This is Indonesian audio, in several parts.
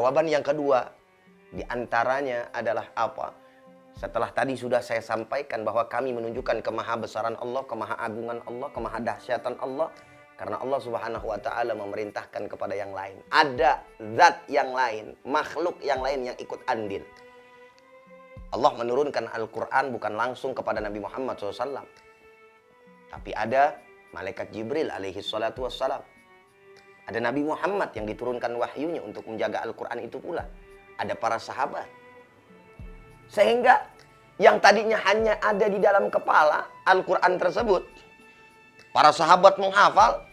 Jawaban yang kedua diantaranya adalah apa? Setelah tadi sudah saya sampaikan bahwa kami menunjukkan kemahabesaran Allah, kemahaagungan Allah, kemahadahsyatan Allah. Karena Allah Subhanahu wa ta'ala memerintahkan kepada yang lain. Ada zat yang lain, makhluk yang lain yang ikut andil. Allah menurunkan Al-Quran bukan langsung kepada Nabi Muhammad SAW. Tapi ada malaikat Jibril alaihi salatu wassalam. Ada Nabi Muhammad yang diturunkan wahyunya untuk menjaga Al-Quran itu pula. Ada para sahabat. Sehingga yang tadinya hanya ada di dalam kepala Al-Quran tersebut, para sahabat menghafal.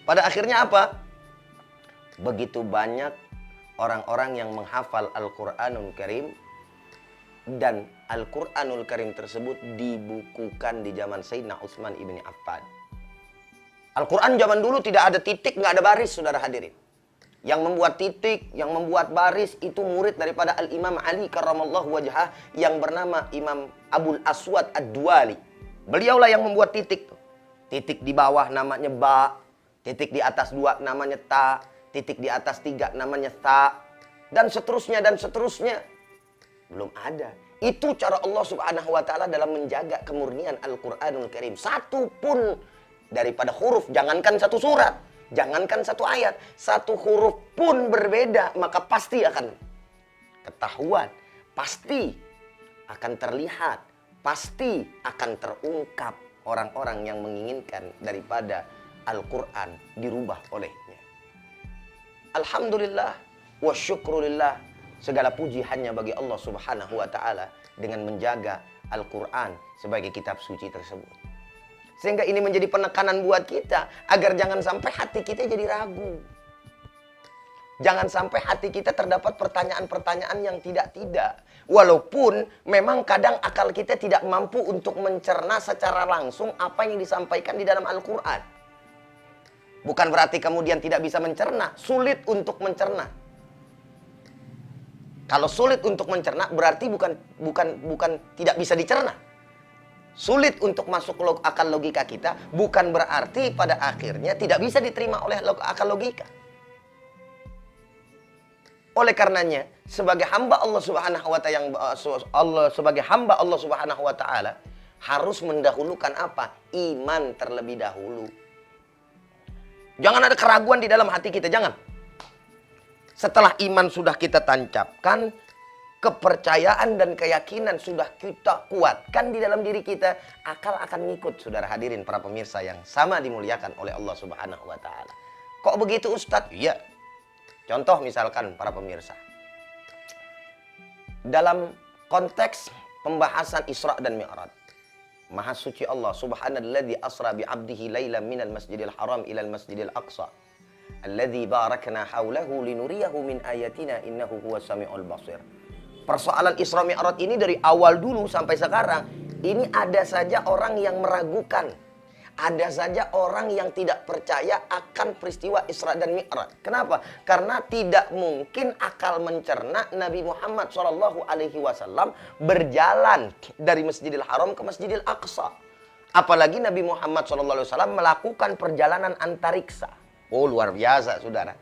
Pada akhirnya apa? Begitu banyak orang-orang yang menghafal Al-Quranul Karim. Dan Al-Quranul Karim tersebut dibukukan di zaman Sayyidina Utsman ibn Affan. Al-Quran zaman dulu tidak ada titik, nggak ada baris, saudara hadirin. Yang membuat titik, yang membuat baris itu murid daripada Al-Imam Ali karramallahu wajhah yang bernama Imam Abul Aswad Ad-Duali. Beliaulah yang membuat titik. Titik di bawah namanya ba, titik di atas 2 namanya ta, titik di atas 3 namanya ta, dan seterusnya dan seterusnya. Belum ada. Itu cara Allah Subhanahu wa ta'ala dalam menjaga kemurnian Al-Quranul Karim. Satu pun daripada huruf, jangankan satu surat, jangankan satu ayat, satu huruf pun berbeda, maka pasti akan ketahuan, pasti akan terlihat, pasti akan terungkap orang-orang yang menginginkan daripada Al-Quran dirubah olehnya. Alhamdulillah wa syukrulillah. Segala puji hanya bagi Allah Subhanahu wa ta'ala dengan menjaga Al-Quran sebagai kitab suci tersebut. Sehingga ini menjadi penekanan buat kita agar jangan sampai hati kita jadi ragu. Jangan sampai hati kita terdapat pertanyaan-pertanyaan yang tidak-tidak. Walaupun memang kadang akal kita tidak mampu untuk mencerna secara langsung apa yang disampaikan di dalam Al-Quran. Bukan berarti kemudian tidak bisa mencerna, sulit untuk mencerna. Kalau sulit untuk mencerna berarti bukan tidak bisa dicerna. Sulit untuk masuk akal logika kita bukan berarti pada akhirnya tidak bisa diterima oleh akal logika. Oleh karenanya sebagai hamba Allah Subhanahu wa ta'ala harus mendahulukan apa? Iman terlebih dahulu. Jangan ada keraguan di dalam hati kita, jangan. Setelah iman sudah kita tancapkan, kepercayaan dan keyakinan sudah kita kuatkan di dalam diri kita, akal akan ngikut, saudara hadirin para pemirsa yang sama dimuliakan oleh Allah Subhanahu wa ta'ala. Kok begitu Ustadz? Iya. Contoh misalkan para pemirsa. Dalam konteks pembahasan Isra dan Mi'raj. Maha suci Allah Subhanalladzi asra bi 'abdihi lailan minal masjidil haram ilal masjidil aqsa. Alladzi barakna haulahu linuriyahu min ayatina innahu huwas samiul basir. Persoalan Isra Mi'raj ini dari awal dulu sampai sekarang, ini ada saja orang yang meragukan. Ada saja orang yang tidak percaya akan peristiwa Isra dan Mi'raj. Kenapa? Karena tidak mungkin akal mencerna Nabi Muhammad SAW berjalan dari Masjidil Haram ke Masjidil Aqsa. Apalagi Nabi Muhammad SAW melakukan perjalanan antariksa. Oh, luar biasa, saudara.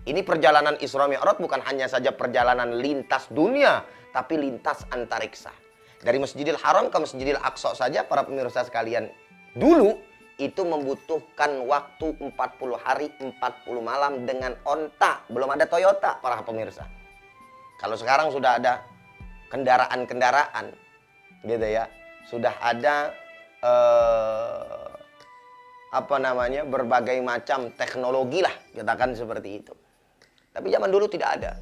Ini perjalanan Isra Mi'raj bukan hanya saja perjalanan lintas dunia, tapi lintas antariksa. Dari Masjidil Haram ke Masjidil Aqsa saja, para pemirsa sekalian, dulu itu membutuhkan waktu 40 hari, 40 malam dengan onta. Belum ada Toyota, para pemirsa. Kalau sekarang sudah ada kendaraan-kendaraan, gitu ya. Sudah ada berbagai macam teknologi lah, katakan seperti itu. Tapi zaman dulu tidak ada.